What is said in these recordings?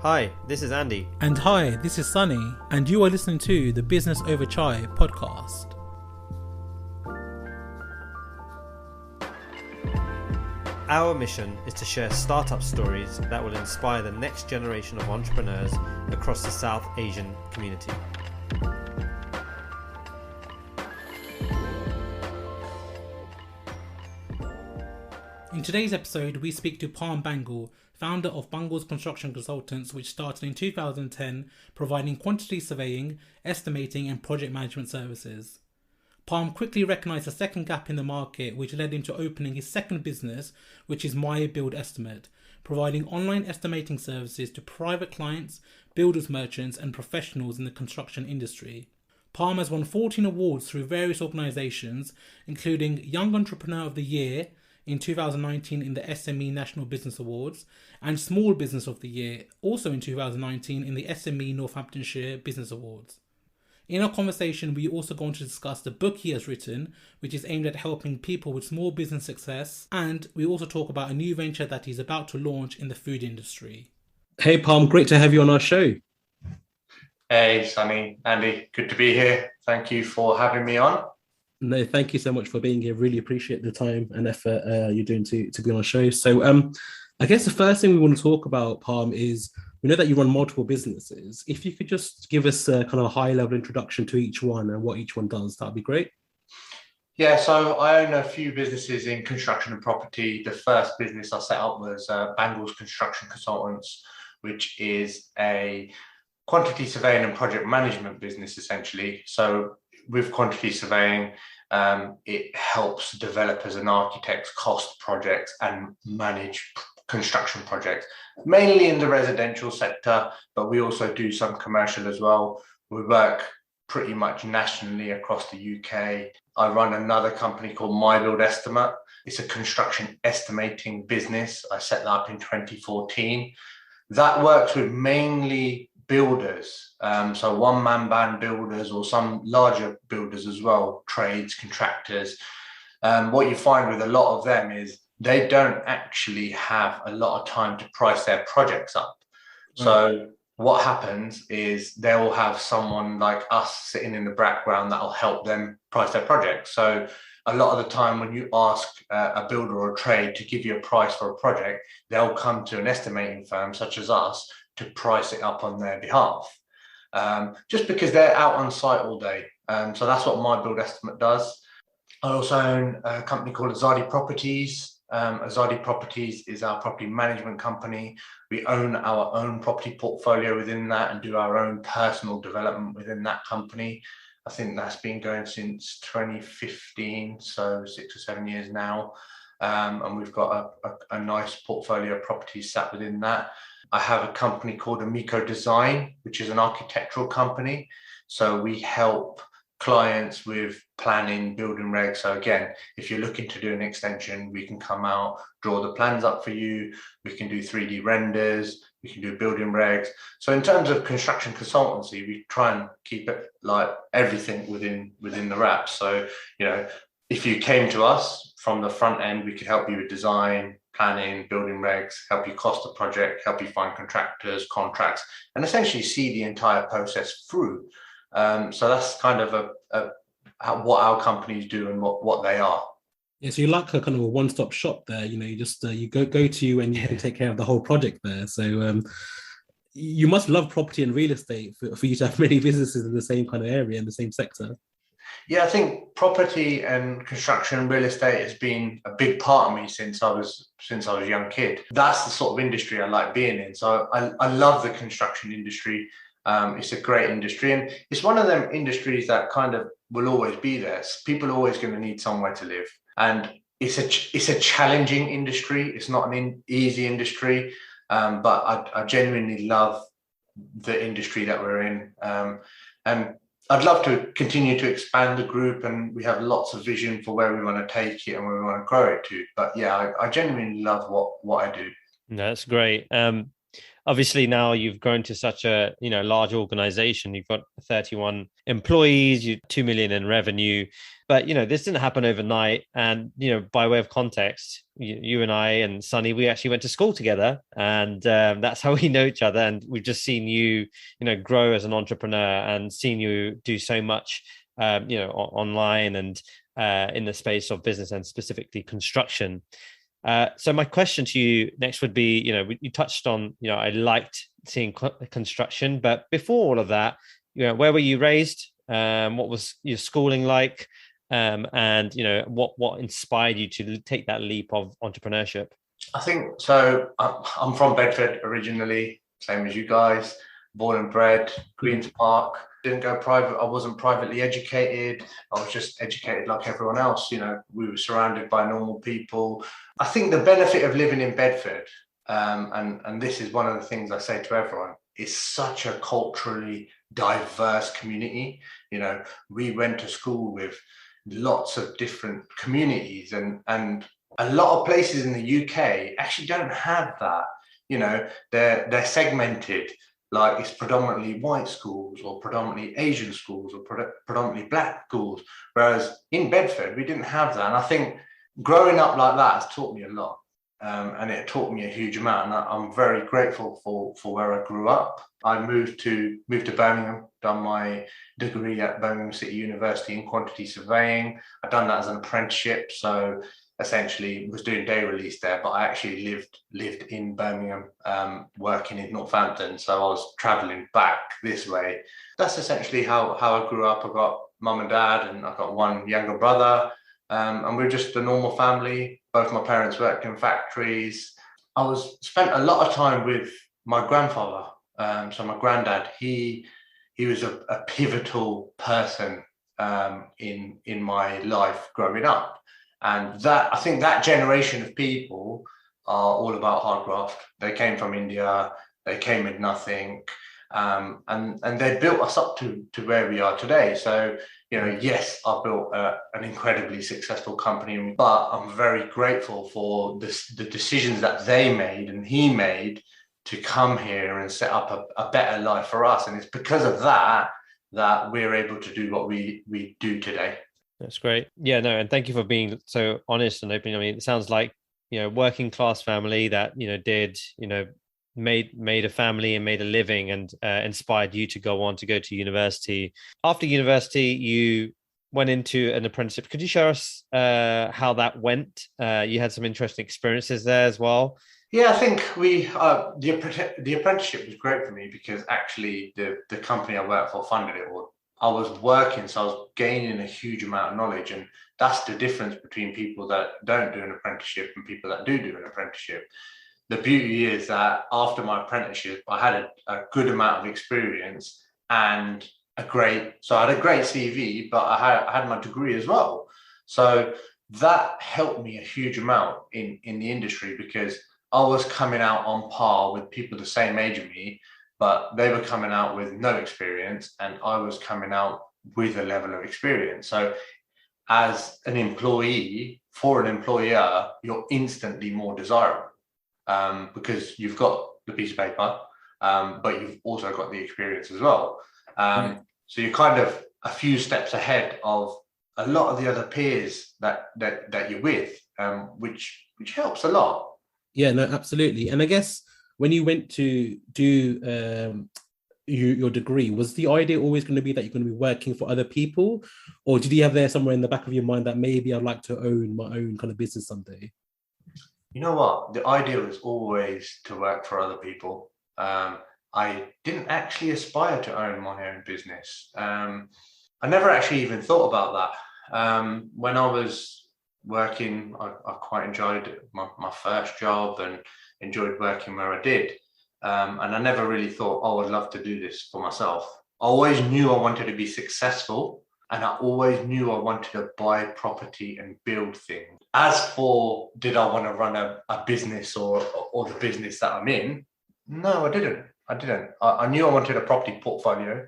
Hi, this is Andy. And hi, this is Sunny, and you are listening to the Business Over Chai podcast. Our mission is to share startup stories that will inspire the next generation of entrepreneurs across the South Asian community. In today's episode, we speak to Parm Bhangal, founder of Bhangal's Construction Consultants, which started in 2010, providing quantity surveying, estimating and project management services. Parm quickly recognised a second gap in the market, which led him to opening his second business, which is My Build Estimate, providing online estimating services to private clients, builders, merchants and professionals in the construction industry. Parm has won 14 awards through various organisations, including Young Entrepreneur of the Year in 2019 in the SME National Business Awards, and Small Business of the Year, also in 2019 in the SME Northamptonshire Business Awards. In our conversation, we also go on to discuss the book he has written, which is aimed at helping people with small business success, and we also talk about a new venture that he's about to launch in the food industry. Hey Parm, great to have you on our show. Hey Sunny, Andy, good to be here. Thank you for having me on. No, thank you so much for being here. Really appreciate the time and effort you're doing to be on our show. So I guess the first thing we want to talk about, Parm, is we know that you run multiple businesses. If you could just give us a kind of a high-level introduction to each one and what each one does, that'd be great. Yeah, so I own a few businesses in construction and property. The first business I set up was Bhangal's Construction Consultants, which is a quantity surveying and project management business, essentially. So with quantity surveying, it helps developers and architects cost projects and manage construction projects, mainly in the residential sector, but we also do some commercial as well. We work pretty much nationally across the UK. I run another company called My Build Estimate. It's a construction estimating business. I set that up in 2014. That works with mainly builders, so one-man band builders or some larger builders as well, trades, contractors. What you find with a lot of them is they don't actually have a lot of time to price their projects up. So what happens is they'll have someone like us sitting in the background that'll help them price their projects. So a lot of the time when you ask a builder or a trade to give you a price for a project, they'll come to an estimating firm such as us to price it up on their behalf, just because they're out on site all day. So that's what My Build Estimate does. I also own a company called Azadi Properties. Azadi Properties is our property management company. We own our own property portfolio within that and do our own personal development within that company. I think that's been going since 2015, so 6 or 7 years now. And we've got a nice portfolio of properties sat within that. I have a company called Amico Design, which is an architectural company. So we help clients with planning, building regs. So again, if you're looking to do an extension, we can come out, draw the plans up for you. We can do 3D renders. We can do building regs. So in terms of construction consultancy, we try and keep it like everything within the wraps. So, you know, if you came to us from the front end, we could help you with design, planning, building regs, help you cost the project, help you find contractors, contracts, and essentially see the entire process through. So that's kind of what our companies do and what they are. Yeah, so you're like a kind of a one-stop shop there. You know, you just you go to you and you can take care of the whole project there. So you must love property and real estate for you to have many businesses in the same kind of area, in the same sector. Yeah, I think property and construction and real estate has been a big part of me since I was a young kid. That's the sort of industry I like being in. So I love the construction industry. It's a great industry, and it's one of them industries that kind of will always be there. People are always going to need somewhere to live, and it's a challenging industry. It's not an easy industry, but I genuinely love the industry that we're in, and I'd love to continue to expand the group, and we have lots of vision for where we want to take it and where we want to grow it to. But yeah, I genuinely love what I do. No, that's great. Obviously now you've grown to such a large organization. You've got 31 employees, 2 million in revenue, but this didn't happen overnight. And by way of context, you and I and Sunny, we actually went to school together, and that's how we know each other. And we've just seen you grow as an entrepreneur, and seen you do so much online and in the space of business, and specifically construction. So my question to you next would be, you touched on, I liked seeing construction, but before all of that, where were you raised? What was your schooling like? And, what inspired you to take that leap of entrepreneurship? I think so. I'm from Bedford originally, same as you guys, born and bred, Queen's Park. Didn't go private. I wasn't privately educated. I was just educated like everyone else. We were surrounded by normal people. I think the benefit of living in Bedford, and this is one of the things I say to everyone, is such a culturally diverse community. We went to school with lots of different communities, and a lot of places in the UK actually don't have that. They're segmented. Like it's predominantly white schools, or predominantly Asian schools, or predominantly black schools. Whereas in Bedford, we didn't have that. And I think growing up like that has taught me a lot. And it taught me a huge amount. And I'm very grateful for where I grew up. I moved to Birmingham, done my degree at Birmingham City University in quantity surveying. I've done that as an apprenticeship. So essentially was doing day release there, but I actually lived in Birmingham, working in Northampton. So I was traveling back this way. That's essentially how I grew up. I got mum and dad, and I got one younger brother. And we're just a normal family. Both my parents worked in factories. I spent a lot of time with my grandfather. So my granddad, he was a pivotal person in my life growing up. And that, I think that generation of people are all about hard graft. They came from India, they came with nothing, and they built us up to where we are today. So, yes, I built an incredibly successful company, but I'm very grateful for the decisions that they made and he made to come here and set up a better life for us. And it's because of that we're able to do what we do today. That's great. Yeah, no, and thank you for being so honest and open. I mean, it sounds like, working class family that, did, made a family and made a living, and inspired you to go to university. After university, you went into an apprenticeship. Could you share us how that went? You had some interesting experiences there as well. Yeah, I think the apprenticeship was great for me because actually the company I worked for funded it all. I was working, so I was gaining a huge amount of knowledge. And that's the difference between people that don't do an apprenticeship and people that do an apprenticeship. The beauty is that after my apprenticeship, I had a good amount of experience and I had a great CV, but I had my degree as well. So that helped me a huge amount in the industry because I was coming out on par with people the same age as me, but they were coming out with no experience and I was coming out with a level of experience. So as an employee, for an employer, you're instantly more desirable because you've got the piece of paper, but you've also got the experience as well. So you're kind of a few steps ahead of a lot of the other peers that you're with, which helps a lot. Yeah, no, absolutely. And I guess when you went to do your degree, was the idea always going to be that you're going to be working for other people? Or did you have there somewhere in the back of your mind that maybe I'd like to own my own kind of business someday? You know what? The idea was always to work for other people. I didn't actually aspire to own my own business. I never actually even thought about that. When I was working, I quite enjoyed my first job and enjoyed working where I did. And I never really thought, I'd love to do this for myself. I always knew I wanted to be successful, and I always knew I wanted to buy property and build things. As for, did I want to run a business or the business that I'm in? No, I didn't. I knew I wanted a property portfolio,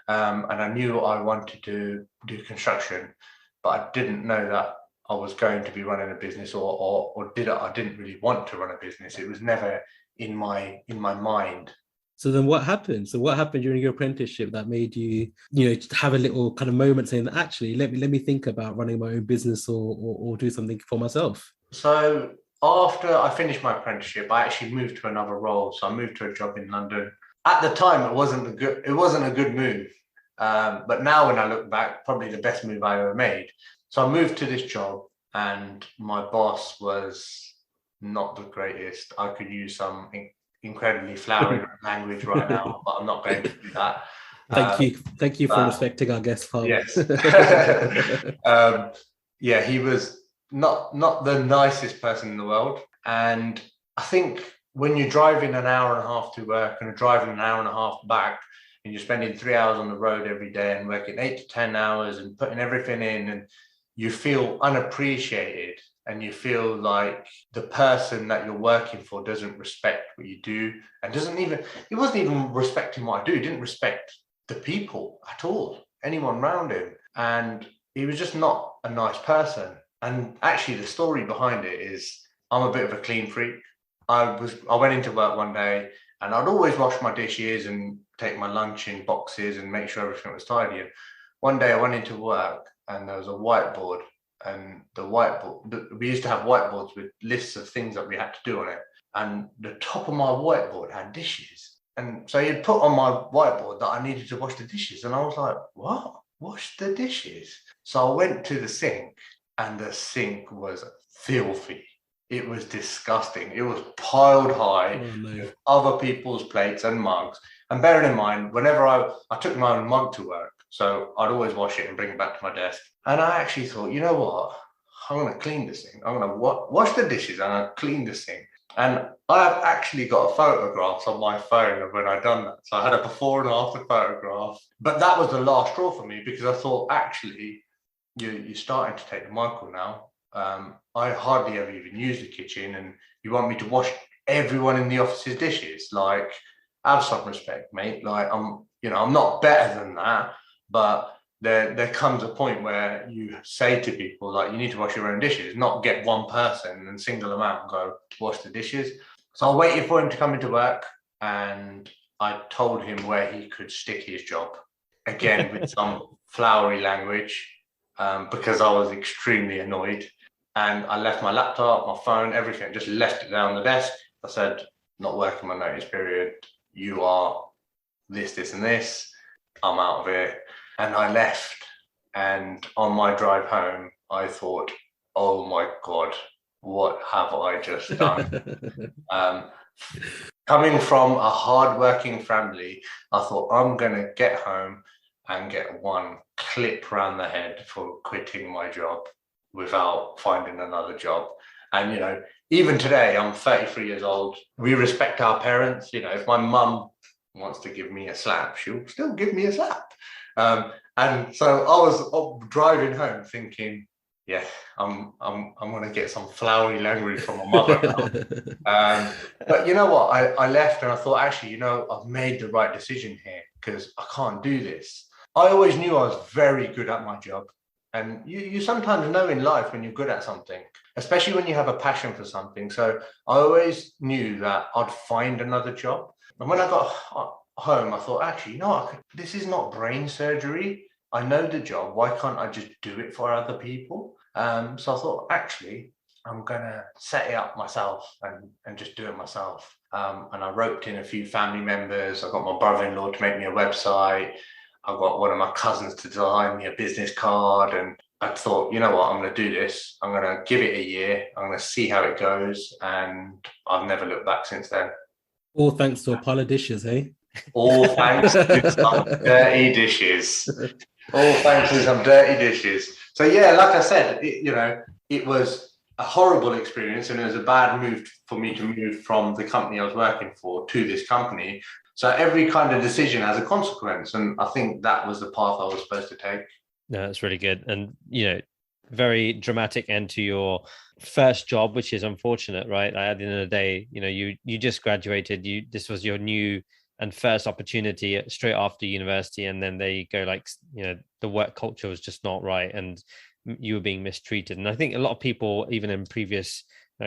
and I knew I wanted to do construction, but I didn't know that I was going to be running a business or I didn't really want to run a business. It was never in my mind. So then what happened? So what happened during your apprenticeship that made you, have a little kind of moment saying, actually, let me think about running my own business or do something for myself? So after I finished my apprenticeship, I actually moved to another role. So I moved to a job in London. At the time, it wasn't a good move. But now when I look back, probably the best move I ever made. So I moved to this job, and my boss was not the greatest. I could use some incredibly flowery language right now, but I'm not going to do that. Thank you for respecting our guest, Parm. Yes. Yeah, he was not the nicest person in the world. And I think when you're driving an hour and a half to work and driving an hour and a half back, and you're spending 3 hours on the road every day and working 8 to 10 hours and putting everything in, and you feel unappreciated, and you feel like the person that you're working for doesn't respect what you do, and he wasn't even respecting what I do. He didn't respect the people at all, anyone around him. And he was just not a nice person. And actually the story behind it is I'm a bit of a clean freak. I went into work one day, and I'd always wash my dishes and take my lunch in boxes and make sure everything was tidy. And one day I went into work, and there was a whiteboard, and we used to have whiteboards with lists of things that we had to do on it. And the top of my whiteboard had dishes. And so he'd put on my whiteboard that I needed to wash the dishes. And I was like, what? Wash the dishes? So I went to the sink, and the sink was filthy. It was disgusting. It was piled high with other people's plates and mugs. And bearing in mind, whenever I took my own mug to work, so I'd always wash it and bring it back to my desk. And I actually thought, you know what? I'm going to clean this thing. I'm going to wash the dishes, and I'm going to clean this thing. And I have actually got photographs on my phone of when I'd done that. So I had a before and after photograph. But that was the last straw for me, because I thought, actually, you're starting to take the Michael now. I hardly ever even use the kitchen, and you want me to wash everyone in the office's dishes? Like, have some respect, mate. Like, I'm not better than that, but there comes a point where you say to people, like, you need to wash your own dishes, not get one person and single them out and go wash the dishes. So I waited for him to come into work, and I told him where he could stick his job, again with some flowery language, because I was extremely annoyed. And I left my laptop, my phone, everything, just left it there on the desk. I said, not working my notice period. You are this, and this. I'm out of here. And I left. And on my drive home, I thought, oh my God, what have I just done? Coming from a hardworking family, I thought, I'm going to get home and get one clip around the head for quitting my job without finding another job. And, even today, I'm 33 years old. We respect our parents. If my mum wants to give me a slap, she'll still give me a slap. And so I was driving home thinking, yeah, I'm going to get some flowery language from my mother now. But you know what? I left, and I thought, actually, I've made the right decision here, because I can't do this. I always knew I was very good at my job. And you sometimes know in life when you're good at something, especially when you have a passion for something. So I always knew that I'd find another job. And when I got home, I thought, actually, this is not brain surgery. I know the job. Why can't I just do it for other people? So I thought, actually, I'm going to set it up myself and just do it myself. And I roped in a few family members. I got my brother-in-law to make me a website. I got one of my cousins to design me a business card, and I thought, you know what, I'm going to do this. I'm going to give it a year. I'm going to see how it goes, and I've never looked back since then. All thanks to a pile of dishes, eh? All thanks to some dirty dishes. All thanks to some dirty dishes. So yeah, like I said, it was a horrible experience, and it was a bad move for me to move from the company I was working for to this company. So every kind of decision has a consequence. And I think that was the path I was supposed to take. No, that's really good. And, very dramatic end to your first job, which is unfortunate, right? At the end of the day, you just graduated. This was your new and first opportunity straight after university. And then there you go, the work culture was just not right, and you were being mistreated. And I think a lot of people, even in previous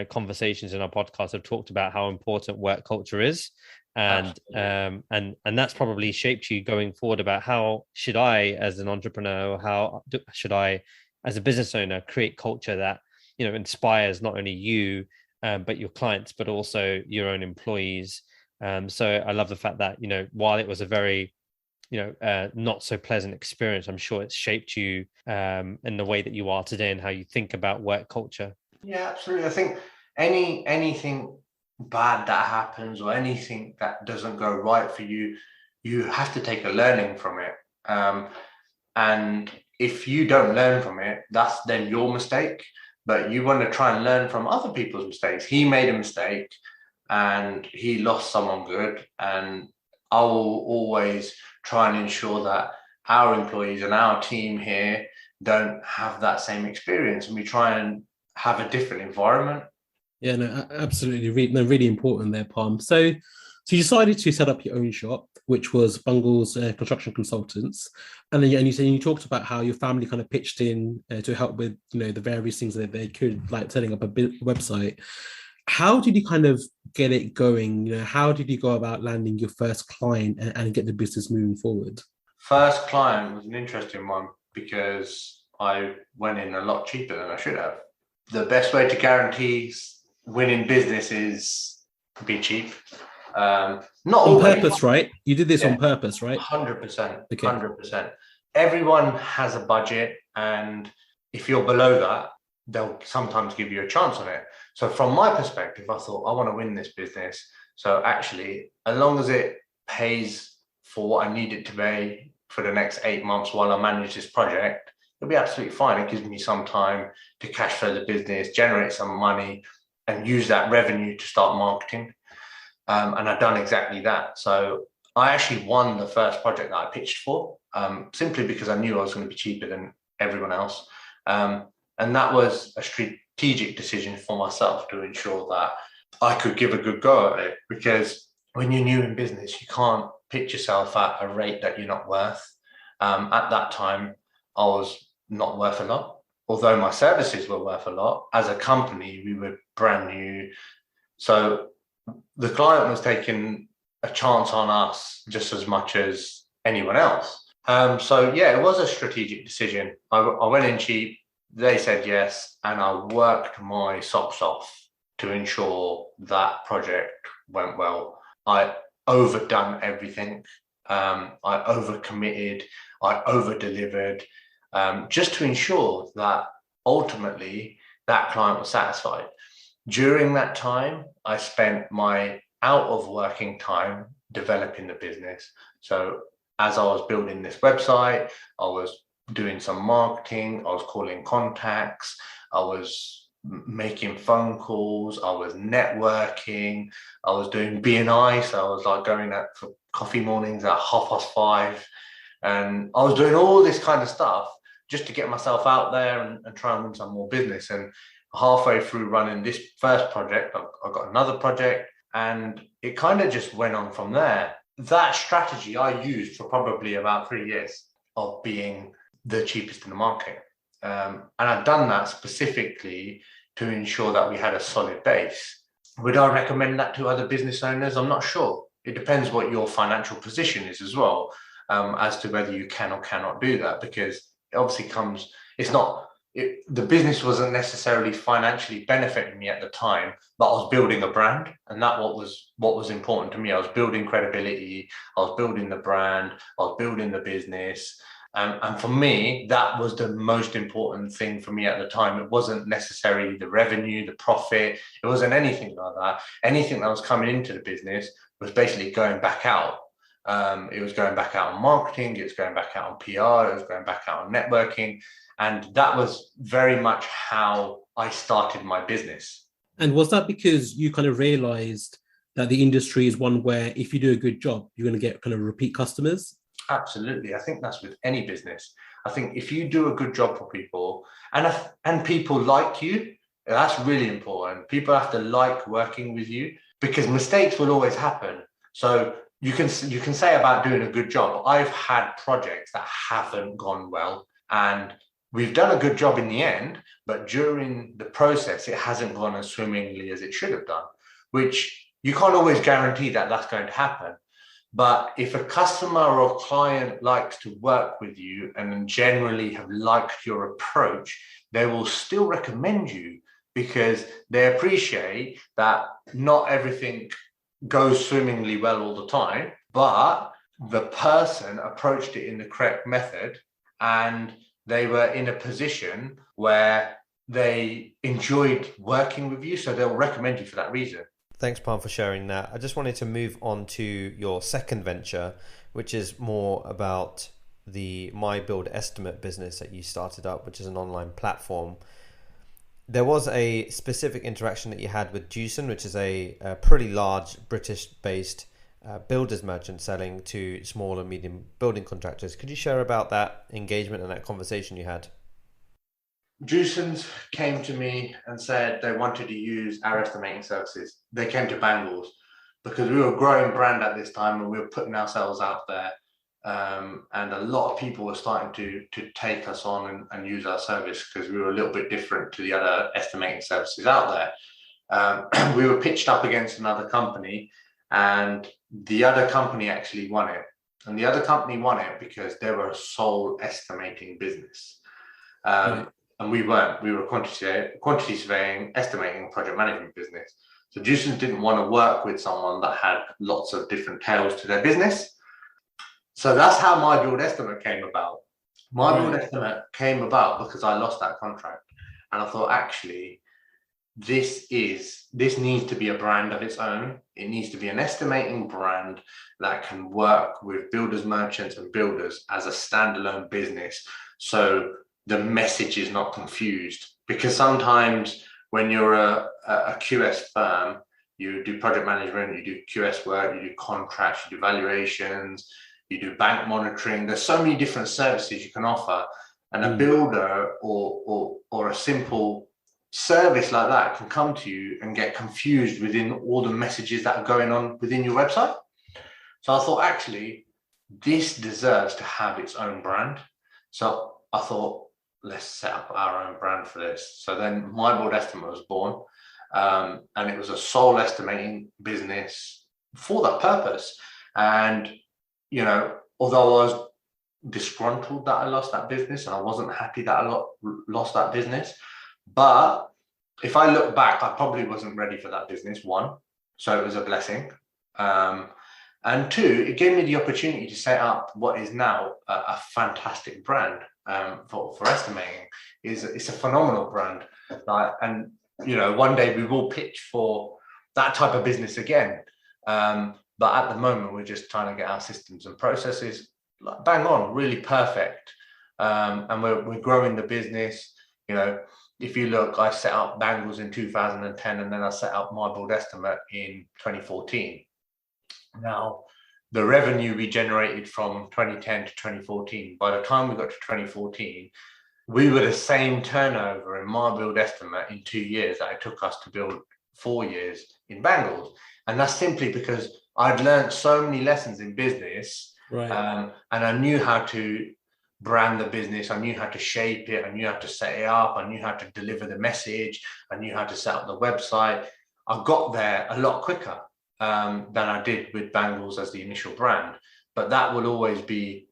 conversations in our podcast have talked about how important work culture is. And that's probably shaped you going forward about how should I, as an entrepreneur, or should I, as a business owner, create culture that, inspires not only you, but your clients, but also your own employees. So I love the fact that, while it was a very, not so pleasant experience, I'm sure it's shaped you in the way that you are today and how you think about work culture. Yeah, absolutely. I think anything bad that happens or anything that doesn't go right for you, you have to take a learning from it. And if you don't learn from it, that's then your mistake. But you want to try and learn from other people's mistakes. He made a mistake and he lost someone good. And I will always try and ensure that our employees and our team here don't have that same experience. And we try and have a different environment. Yeah, no, absolutely. Really important there, Parm. So you decided to set up your own shop, which was Bungall's Construction Consultants. And then you talked about how your family kind of pitched in to help with, the various things that they could, like setting up a website. How did you kind of get it going? How did you go about landing your first client and get the business moving forward? First client was an interesting one because I went in a lot cheaper than I should have. The best way to guarantee winning business is be cheap. Not on purpose, right? You did this on purpose, right? 100%. Okay. 100%. Everyone has a budget, and if you're below that, they'll sometimes give you a chance on it. So from my perspective, I thought I want to win this business. So actually, as long as it pays for what I need it to pay for the next 8 months while I manage this project, it'll be absolutely fine. It gives me some time to cash flow the business, generate some money, and use that revenue to start marketing. And I've done exactly that. So I actually won the first project that I pitched for, simply because I knew I was going to be cheaper than everyone else. And that was a strategic decision for myself to ensure that I could give a good go at it. Because when you're new in business, you can't pitch yourself at a rate that you're not worth. At that time, I was not worth a lot. Although my services were worth a lot, as a company, we were brand new. So the client was taking a chance on us just as much as anyone else. So yeah, it was a strategic decision. I went in cheap, they said yes, and I worked my socks off to ensure that project went well. I overdone everything. I overcommitted, I over-delivered. Just to ensure that ultimately that client was satisfied. During that time, I spent my out of working time developing the business. So as I was building this website, I was doing some marketing, I was calling contacts, I was making phone calls, I was networking, I was doing BNI. So I was like going out for coffee mornings at 5:30. And I was doing all this kind of stuff just to get myself out there and try and win some more business. And halfway through running this first project, I got another project, and it kind of just went on from there. That strategy I used for probably about 3 years of being the cheapest in the market. And I've done that specifically to ensure that we had a solid base. Would I recommend that to other business owners? I'm not sure. It depends what your financial position is as well, as to whether you can or cannot do that, because it obviously comes, the business wasn't necessarily financially benefiting me at the time, but I was building a brand, and that what was important to me. I was building credibility, I was building the brand, I was building the business. And for me, that was the most important thing for me at the time. It wasn't necessarily the revenue, the profit. It wasn't anything like that. Anything that was coming into the business was basically going back out. It was going back out on marketing, it was going back out on PR, it was going back out on networking. And that was very much how I started my business. And was that because you kind of realized that the industry is one where if you do a good job, you're going to get kind of repeat customers? Absolutely. I think that's with any business. I think if you do a good job for people and people like you, that's really important. People have to like working with you, because mistakes will always happen. So you can say about doing a good job, I've had projects that haven't gone well, and we've done a good job in the end, but during the process, it hasn't gone as swimmingly as it should have done, which you can't always guarantee that that's going to happen. But if a customer or client likes to work with you and generally have liked your approach, they will still recommend you because they appreciate that not everything goes swimmingly well all the time, but the person approached it in the correct method and they were in a position where they enjoyed working with you. So they'll recommend you for that reason. Thanks, Parm, for sharing that. I just wanted to move on to your second venture, which is more about the My Build Estimate business that you started up, which is an online platform. There was a specific interaction that you had with Jewson, which is a pretty large British-based builders merchant selling to small and medium building contractors. Could you share about that engagement and that conversation you had? Jewson's came to me and said they wanted to use our estimating services. They came to Bangles because we were a growing brand at this time and we were putting ourselves out there. And a lot of people were starting to take us on and use our service because we were a little bit different to the other estimating services out there. We were pitched up against another company and the other company actually won it. And the other company won it because they were a sole estimating business. And we weren't. We were a quantity surveying, estimating, project management business. So Jewson didn't want to work with someone that had lots of different tails to their business. So that's how My Build Estimate came about. My Build Estimate came about because I lost that contract. And I thought, actually, this needs to be a brand of its own. It needs to be an estimating brand that can work with builders, merchants, and builders as a standalone business. So the message is not confused, because sometimes when you're a QS firm, you do project management, you do QS work, you do contracts, you do valuations, you do bank monitoring. There's so many different services you can offer, and a builder or a simple service like that can come to you and get confused within all the messages that are going on within your website. So I thought, actually, this deserves to have its own brand. So I thought, let's set up our own brand for this. So then My Build Estimate was born, and it was a sole estimating business for that purpose. And, you know, although I was disgruntled that I lost that business and I wasn't happy that I lost that business, but if I look back, I probably wasn't ready for that business, one. So it was a blessing. And two, it gave me the opportunity to set up what is now a fantastic brand for estimating. It's a phenomenal brand. And, you know, one day we will pitch for that type of business again. But at the moment, we're just trying to get our systems and processes bang on, really perfect. And we're growing the business. You know, if you look, I set up Bangles in 2010, and then I set up My Build Estimate in 2014. Now, the revenue we generated from 2010 to 2014, by the time we got to 2014, we were the same turnover in My Build Estimate in 2 years that it took us to build 4 years in Bangles. And that's simply because I'd learned so many lessons in business, and I knew how to brand the business. I knew how to shape it. I knew how to set it up. I knew how to deliver the message. I knew how to set up the website. I got there a lot quicker than I did with Bangles as the initial brand. But that will always be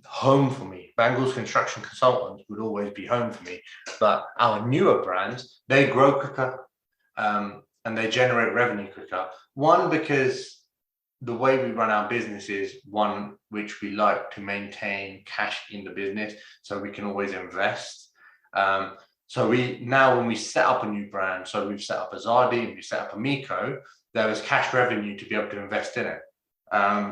home for me. Bangles Construction Consultants would always be home for me. But our newer brands, they grow quicker, and they generate revenue quicker. One, because the way we run our business is one which we like to maintain cash in the business so we can always invest. So when we set up a new brand, so we've set up Azadi and we set up Amico, there was cash revenue to be able to invest in it.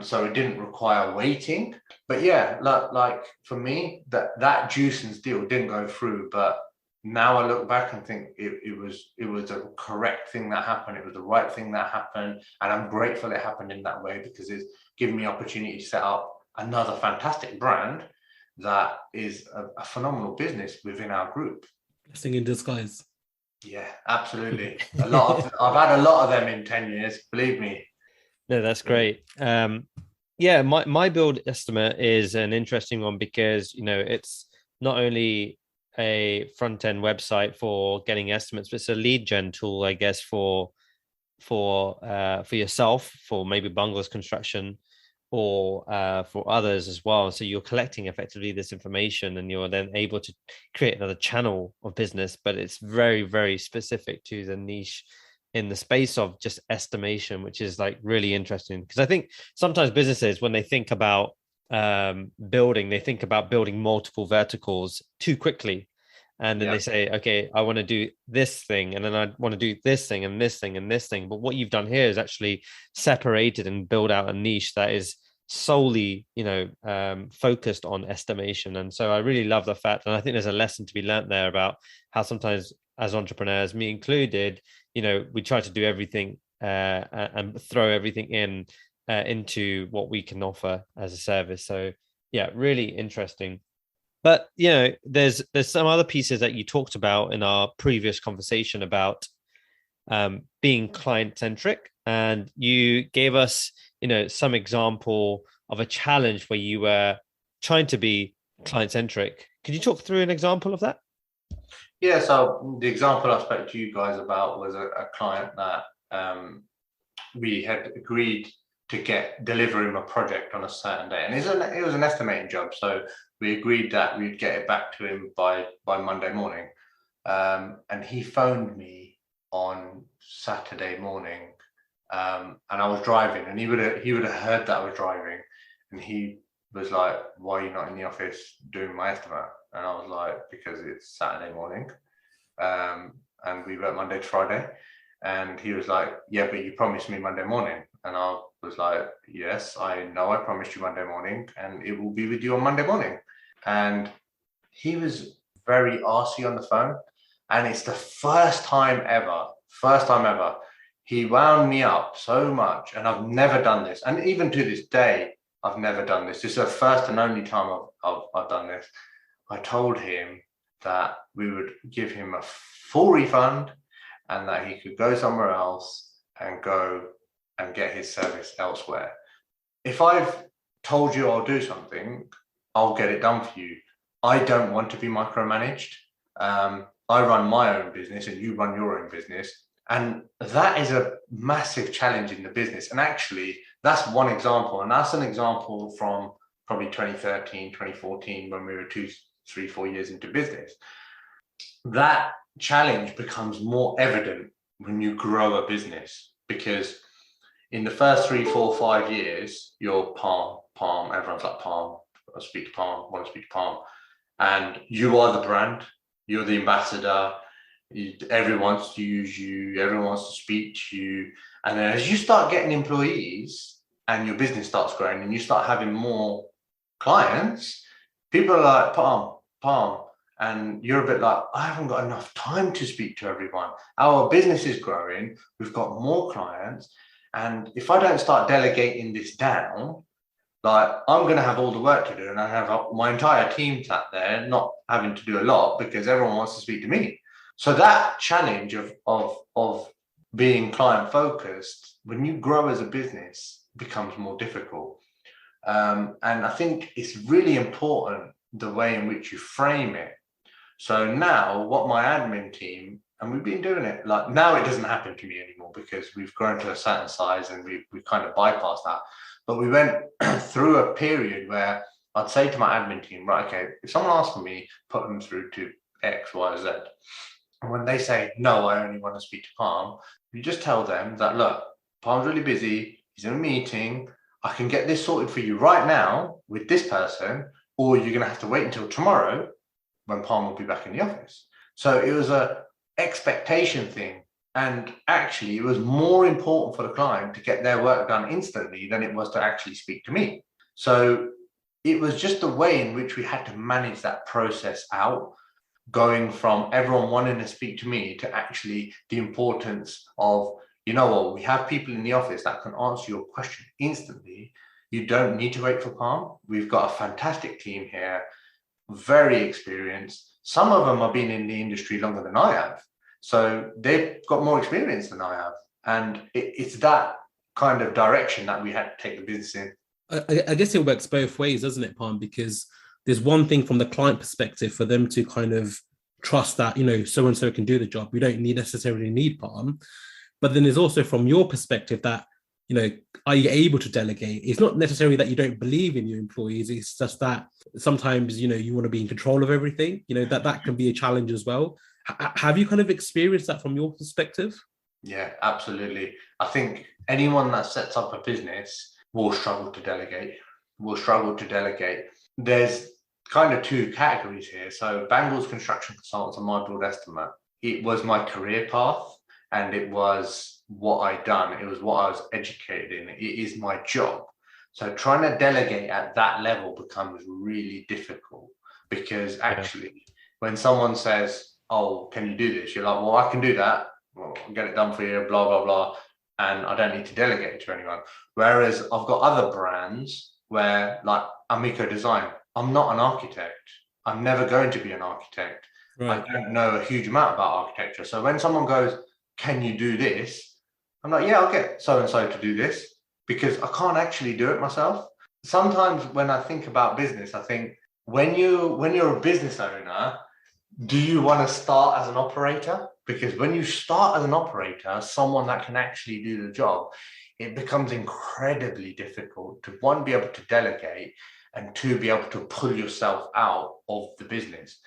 So it didn't require waiting. But yeah, like for me, that Jewson's deal didn't go through, but now I look back and think it was a correct thing that happened. It was the right thing that happened. And I'm grateful it happened in that way, because it's given me opportunity to set up another fantastic brand that is a phenomenal business within our group. Blessing in disguise. Yeah, absolutely. I've had a lot of them in 10 years, believe me. No, that's great. Yeah, my build estimate is an interesting one because, you know, it's not only a front end website for getting estimates, but it's a lead gen tool, I guess, for yourself, for maybe Bungalows Construction, or for others as well. So you're collecting effectively this information, and you're then able to create another channel of business, but it's very, very specific to the niche in the space of just estimation, which is like really interesting. Because I think sometimes businesses, when they think about building, they think about building multiple verticals too quickly. And then they say, okay, I want to do this thing, and then I want to do this thing and this thing and this thing. But what you've done here is actually separated and build out a niche that is solely, focused on estimation. And so I really love the fact, and I think there's a lesson to be learned there about how sometimes as entrepreneurs, me included, we try to do everything and throw everything into what we can offer as a service. So yeah, really interesting. But there's some other pieces that you talked about in our previous conversation about being client-centric, and you gave us some example of a challenge where you were trying to be client-centric. Could you talk through an example of that? Yeah, so the example I spoke to you guys about was a client that we had agreed to deliver him a project on a certain day, and it was an estimating job. So we agreed that we'd get it back to him by Monday morning, and he phoned me on Saturday morning, and I was driving, and he would have heard that I was driving, and he was like, "Why are you not in the office doing my estimate?" And I was like, "Because it's Saturday morning, and we work Monday to Friday." And he was like, "Yeah, but you promised me Monday morning." And I was like, "Yes, I know I promised you Monday morning, and it will be with you on Monday morning." And he was very arsey on the phone. And it's the first time ever, he wound me up so much. And I've never done this. And even to this day, I've never done this. This is the first and only time I've done this. I told him that we would give him a full refund and that he could go somewhere else and go and get his service elsewhere. If I've told you I'll do something, I'll get it done for you. I don't want to be micromanaged. I run my own business and you run your own business. And that is a massive challenge in the business. And actually, that's one example. And that's an example from probably 2013, 2014, when we were 2, 3, 4 years into business. That challenge becomes more evident when you grow a business, because in the first 3, 4, 5 years, you're Parm, everyone's like Parm, I speak to Parm, want to speak to Parm. And you are the brand, you're the ambassador, everyone wants to use you, everyone wants to speak to you. And then as you start getting employees and your business starts growing and you start having more clients, people are like, Parm. And you're a bit like, I haven't got enough time to speak to everyone. Our business is growing, we've got more clients. And if I don't start delegating this down, like I'm going to have all the work to do, and I have my entire team sat there not having to do a lot because everyone wants to speak to me. So that challenge of being client focused, when you grow as a business, becomes more difficult. And I think it's really important the way in which you frame it. So now what my admin team, and we've been doing it, like now it doesn't happen to me anymore because we've grown to a certain size and we've kind of bypassed that. But we went through a period where I'd say to my admin team, right, okay, if someone asks for me, put them through to X, Y, Z. And when they say, no, I only want to speak to Parm, you just tell them that, look, Parm's really busy, he's in a meeting, I can get this sorted for you right now with this person, or you're going to have to wait until tomorrow when Parm will be back in the office. So it was a expectation thing. And actually, it was more important for the client to get their work done instantly than it was to actually speak to me. So it was just the way in which we had to manage that process out, going from everyone wanting to speak to me to actually the importance of, you know what, we have people in the office that can answer your question instantly. You don't need to wait for Parm. We've got a fantastic team here, very experienced. Some of them have been in the industry longer than I have. So they've got more experience than I have. And it's that kind of direction that we had to take the business in. I guess it works both ways, doesn't it, Parm? Because there's one thing from the client perspective for them to kind of trust that, so and so can do the job. We don't necessarily need Palm. But then there's also from your perspective that, are you able to delegate? It's not necessarily that you don't believe in your employees. It's just that sometimes, you want to be in control of everything, that can be a challenge as well. Have you kind of experienced that from your perspective? Yeah, absolutely. I think anyone that sets up a business will struggle to delegate, There's kind of two categories here. So Bangles Construction Consultants, on my broad estimate, it was my career path and it was what I'd done. It was what I was educated in. It is my job. So trying to delegate at that level becomes really difficult because actually when someone says, oh, can you do this? You're like, well, I can do that. Well, I'll get it done for you, blah, blah, blah. And I don't need to delegate it to anyone. Whereas I've got other brands where, like Amico Design, I'm not an architect. I'm never going to be an architect. Right. I don't know a huge amount about architecture. So when someone goes, can you do this? I'm like, yeah, I'll get so-and-so to do this because I can't actually do it myself. Sometimes when I think about business, I think when you're a business owner, do you want to start as an operator? Because when you start as an operator, someone that can actually do the job, it becomes incredibly difficult to, one, be able to delegate, and two, be able to pull yourself out of the business.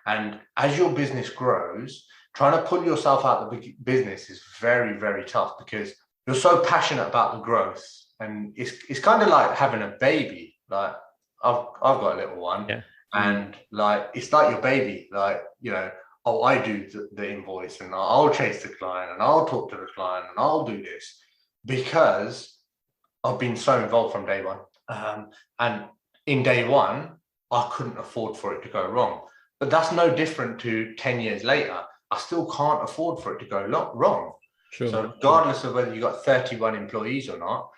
And as your business grows, trying to pull yourself out of the business is very, very tough because you're so passionate about the growth. And it's kind of like having a baby. Like I've got a little one. Yeah. And like, it's like your baby, like, oh, I do the invoice and I'll chase the client and I'll talk to the client and I'll do this because I've been so involved from day one. And in day one, I couldn't afford for it to go wrong. But that's no different to 10 years later. I still can't afford for it to go wrong. Sure. So regardless of whether you got 31 employees or not,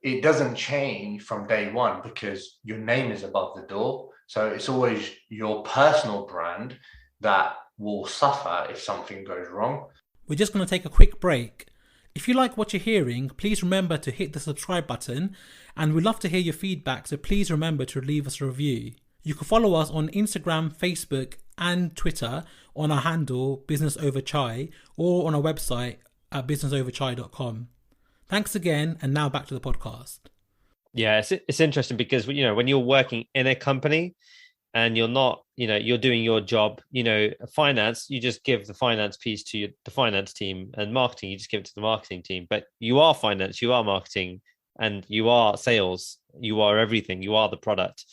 it doesn't change from day one because your name is above the door. So it's always your personal brand that will suffer if something goes wrong. We're just going to take a quick break. If you like what you're hearing, please remember to hit the subscribe button, and we'd love to hear your feedback, so please remember to leave us a review. You can follow us on Instagram, Facebook and Twitter on our handle Business Over Chai, or on our website at businessoverchai.com. Thanks again, and now back to the podcast. Yeah, it's interesting because, when you're working in a company and you're not, you're doing your job, finance, you just give the finance piece to the finance team, and marketing, you just give it to the marketing team. But you are finance, you are marketing, and you are sales, you are everything, you are the product.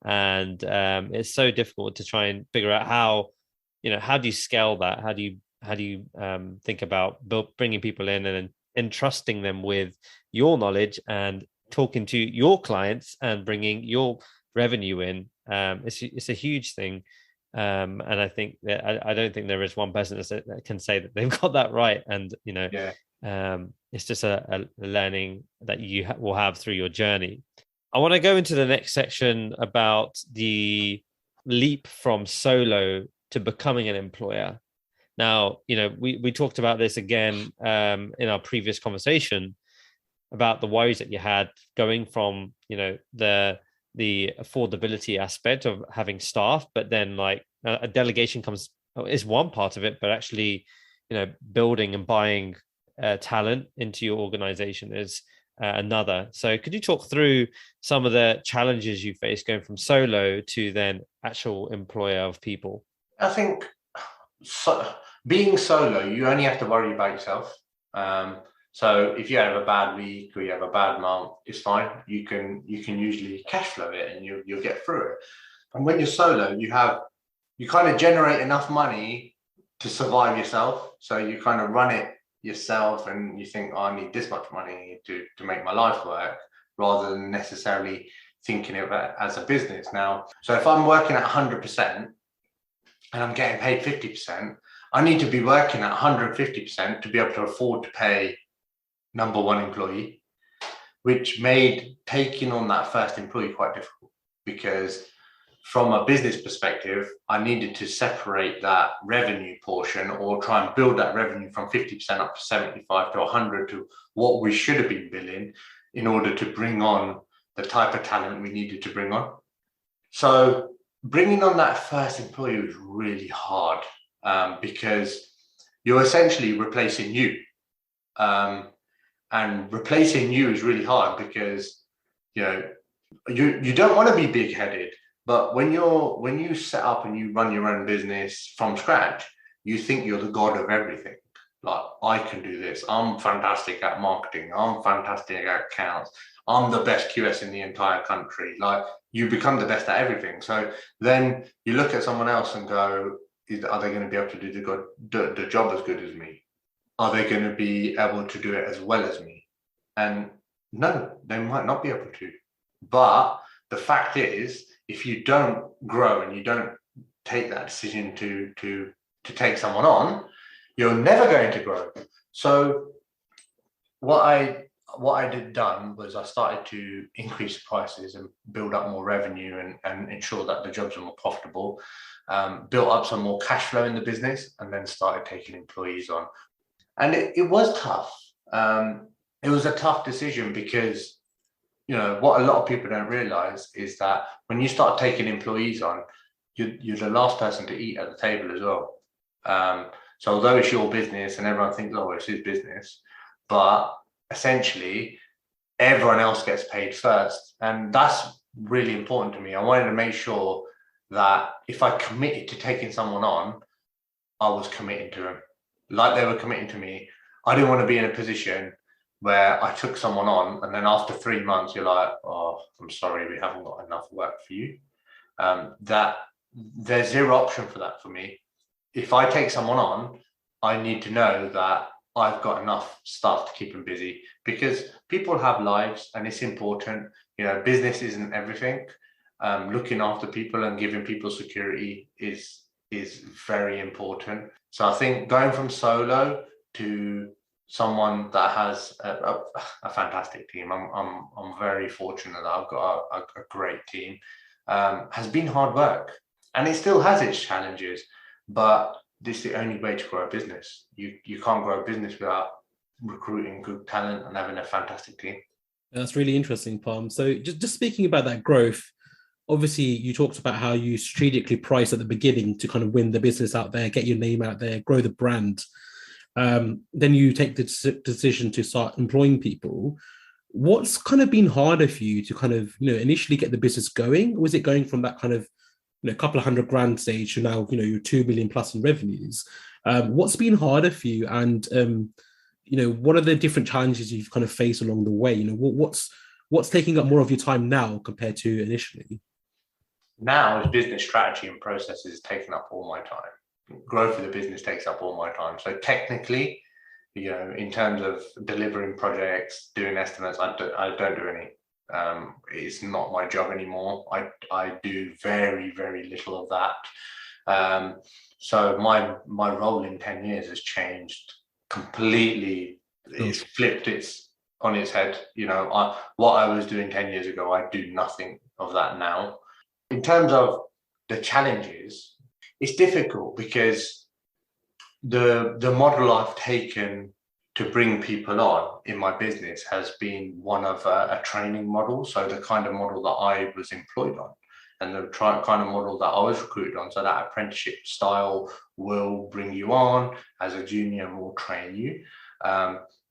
And it's so difficult to try and figure out how do you scale that? How do you think about bringing people in and entrusting them with your knowledge and talking to your clients and bringing your revenue in? It's a huge thing, and I think that I don't think there is one person that can say that they've got that right. And it's just a learning that you will have through your journey. I want to go into the next section about the leap from solo to becoming an employer. Now, we talked about this again in our previous conversation about the worries that you had going from, the affordability aspect of having staff, but then like a delegation is one part of it, but actually, building and buying talent into your organization is another. So could you talk through some of the challenges you face going from solo to then actual employer of people? I think being solo, you only have to worry about yourself. So if you have a bad week or you have a bad month, it's fine. You can usually cash flow it and you'll get through it. And when you're solo, you kind of generate enough money to survive yourself. So you kind of run it yourself and you think, oh, I need this much money to make my life work, rather than necessarily thinking of it as a business. Now, so if I'm working at 100% and I'm getting paid 50%, I need to be working at 150% to be able to afford to pay number one employee, which made taking on that first employee quite difficult, because from a business perspective, I needed to separate that revenue portion, or try and build that revenue from 50% up to 75 to 100 to what we should have been billing, in order to bring on the type of talent we needed to bring on. So bringing on that first employee was really hard, because you're essentially replacing you. And replacing you is really hard because, you don't want to be big-headed, but when you set up and you run your own business from scratch, you think you're the god of everything. Like, I can do this. I'm fantastic at marketing. I'm fantastic at accounts. I'm the best QS in the entire country. Like, you become the best at everything. So then you look at someone else and go, are they going to be able to do the job as good as me? Are they going to be able to do it as well as me? And no, they might not be able to. But the fact is, if you don't grow and you don't take that decision to take someone on, you're never going to grow. So what I done was I started to increase the prices and build up more revenue and ensure that the jobs are more profitable, built up some more cash flow in the business, and then started taking employees on. And it was tough. It was a tough decision because, what a lot of people don't realize is that when you start taking employees on, you're the last person to eat at the table as well. So although it's your business and everyone thinks, oh, it's his business, but essentially everyone else gets paid first. And that's really important to me. I wanted to make sure that if I committed to taking someone on, I was committing to them like they were committing to me. I didn't want to be in a position where I took someone on and then after 3 months, you're like, oh, I'm sorry, we haven't got enough work for you. That there's zero option for that for me. If I take someone on, I need to know that I've got enough stuff to keep them busy, because people have lives and it's important. Business isn't everything. Looking after people and giving people security is very important. So I think going from solo to someone that has a fantastic team, I'm very fortunate that I've got a great team, has been hard work, and it still has its challenges, but this is the only way to grow a business. You can't grow a business without recruiting good talent and having a fantastic team. That's really interesting, Parm. So just speaking about that growth, obviously you talked about how you strategically price at the beginning to kind of win the business out there, get your name out there, grow the brand. Then you take the decision to start employing people. What's kind of been harder for you to kind of, initially get the business going? Was it going from that kind of, a couple of $100,000 stage to now, you're 2 million plus in revenues? What's been harder for you? And, what are the different challenges you've kind of faced along the way? What's taking up more of your time now compared to initially? Now is business strategy and processes taking up all my time. Growth of the business takes up all my time. So technically, in terms of delivering projects, doing estimates, I don't do any. It's not my job anymore. I do very, very little of that. So my role in 10 years has changed completely. It's flipped on its head. What I was doing 10 years ago, I do nothing of that now. In terms of the challenges, it's difficult because the model I've taken to bring people on in my business has been one of a training model. So the kind of model that I was employed on and the kind of model that I was recruited on. So that apprenticeship style will bring you on as a junior and will train you.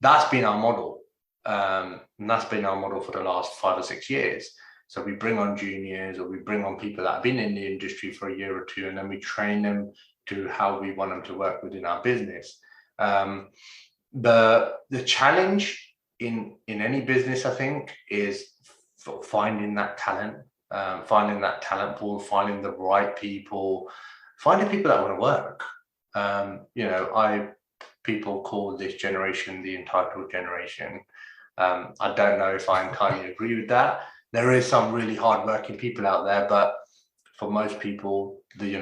That's been our model. And that's been our model for the last 5 or 6 years. So we bring on juniors or we bring on people that have been in the industry for a year or two, and then we train them to how we want them to work within our business. The challenge in any business, I think, is finding that talent, finding that talent pool, finding the right people, finding people that want to work. People call this generation the entitled generation. I don't know if I entirely agree with that. There is some really hardworking people out there, but for most people, the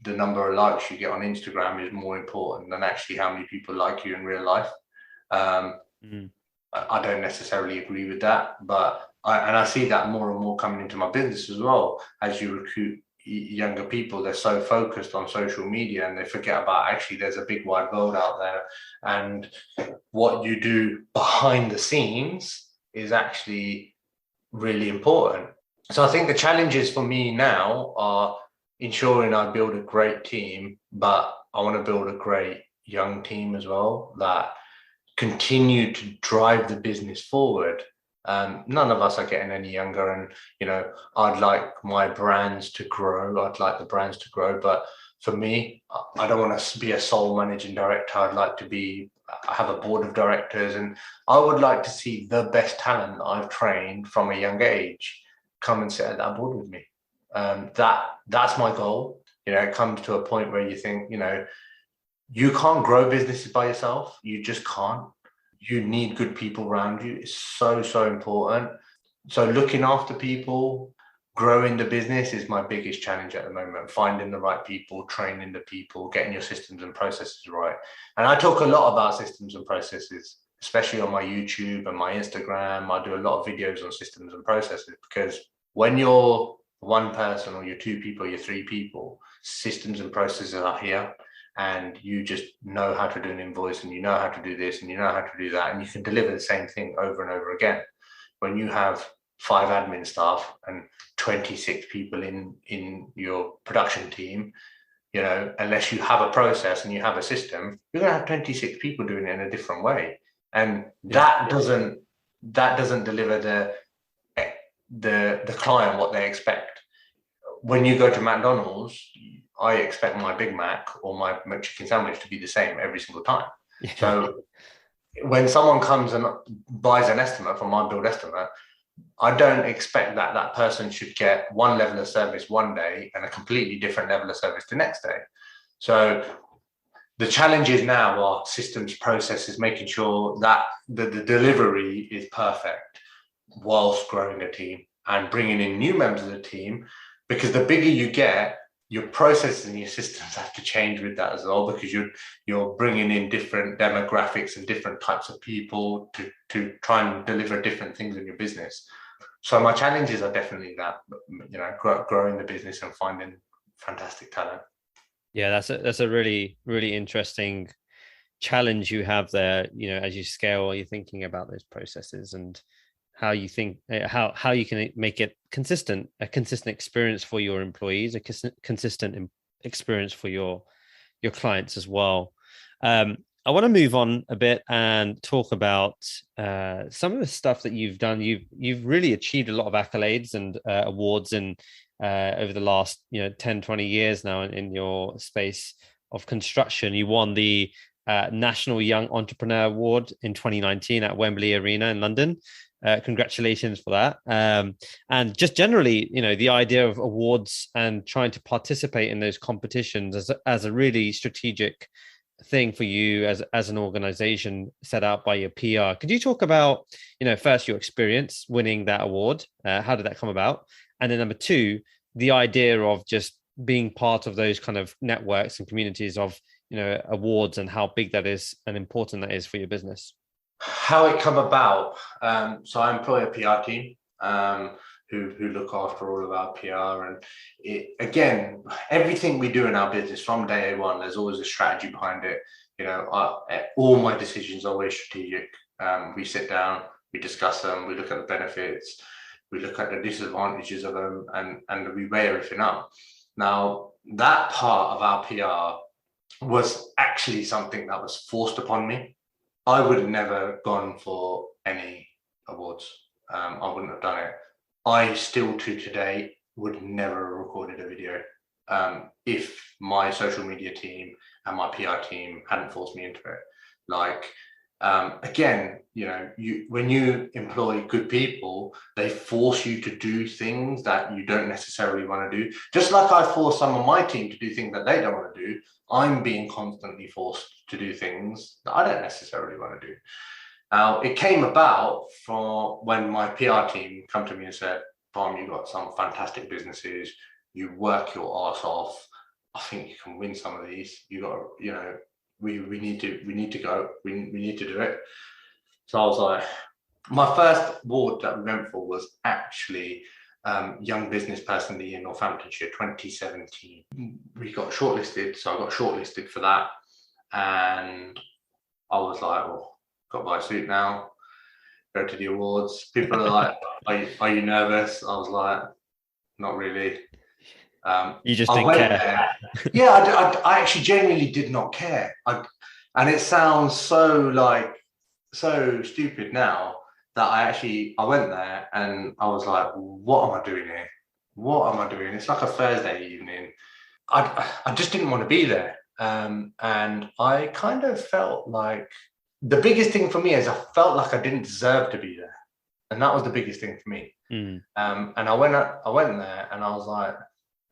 number of likes you get on Instagram is more important than actually how many people like you in real life. I don't necessarily agree with that, but I see that more and more coming into my business as well. As you recruit younger people, they're so focused on social media and they forget about actually there's a big wide world out there, and what you do behind the scenes is actually really important. So I think the challenges for me now are ensuring I build a great team, but I want to build a great young team as well that continue to drive the business forward. None of us are getting any younger, and I'd like my brands to grow. I'd like the brands to grow, but for me, I don't want to be a sole managing director. I'd like to I have a board of directors, and I would like to see the best talent that I've trained from a young age come and sit at that board with me. That's my goal. It comes to a point where you think, you can't grow businesses by yourself. You just can't. You need good people around you. It's so, so important. So looking after people, growing the business is my biggest challenge at the moment. Finding the right people, training the people, getting your systems and processes right. And I talk a lot about systems and processes, especially on my YouTube and my Instagram. I do a lot of videos on systems and processes, because when you're one person or you're two people, you're three people, systems and processes are here. And you just know how to do an invoice, and you know how to do this, and you know how to do that, and you can deliver the same thing over and over again. When you have 5 admin staff and 26 people in your production team, unless you have a process and you have a system, you're going to have 26 people doing it in a different way, and that doesn't deliver the client what they expect. When you go to McDonald's, I expect my Big Mac or my McChicken sandwich to be the same every single time. So when someone comes and buys an estimate from my build estimate, I don't expect that person should get one level of service one day and a completely different level of service the next day. So the challenges now are systems, processes, making sure that the delivery is perfect whilst growing a team and bringing in new members of the team, because the bigger you get, your processes and your systems have to change with that as well, because you're bringing in different demographics and different types of people to try and deliver different things in your business. So my challenges are definitely that, growing the business and finding fantastic talent. Yeah, that's a really, really interesting challenge you have there. As you scale, you're thinking about those processes and how you think how you can make it a consistent experience for your employees, a consistent experience for your clients as well. I want to move on a bit and talk about some of the stuff that you've done. You've really achieved a lot of accolades and awards in over the last 10, 20 years now in your space of construction. You won the National Young Entrepreneur Award in 2019 at Wembley Arena in London. Congratulations for that. And just generally, the idea of awards and trying to participate in those competitions as a really strategic thing for you as an organization set out by your PR. Could you talk about, first your experience winning that award? How did that come about? And then number 2, the idea of just being part of those kind of networks and communities of, awards, and how big that is and important that is for your business. How it come about? So I employ a PR team who look after all of our PR, and again, everything we do in our business from day one, there's always a strategy behind it. All my decisions are always strategic. We sit down, we discuss them, we look at the benefits, we look at the disadvantages of them, and we weigh everything up. Now, that part of our PR was actually something that was forced upon me. I would have never gone for any awards. I wouldn't have done it. I still to today would never have recorded a video if my social media team and my PR team hadn't forced me into it. Again, when you employ good people, they force you to do things that you don't necessarily want to do. Just like I force some of my team to do things that they don't want to do, I'm being constantly forced to do things that I don't necessarily want to do. Now, it came about from when my PR team come to me and said, Parm, you've got some fantastic businesses, you work your ass off, I think you can win some of these. We need to go, we need to do it. So I was like, my first award that we went for was actually Young Business Person of the Year in Northamptonshire 2017. We got shortlisted, so I got shortlisted for that, and I was like, well, got to buy a suit now. go to the awards. People are like, are you nervous? I was like, not really. You just didn't care. Yeah, I actually genuinely did not care. And it sounds so stupid now that I went there and I was like, what am I doing here? What am I doing? It's like a Thursday evening. I just didn't want to be there. And I kind of felt like the biggest thing for me is I felt like I didn't deserve to be there. And that was the biggest thing for me. And I went there and I was like,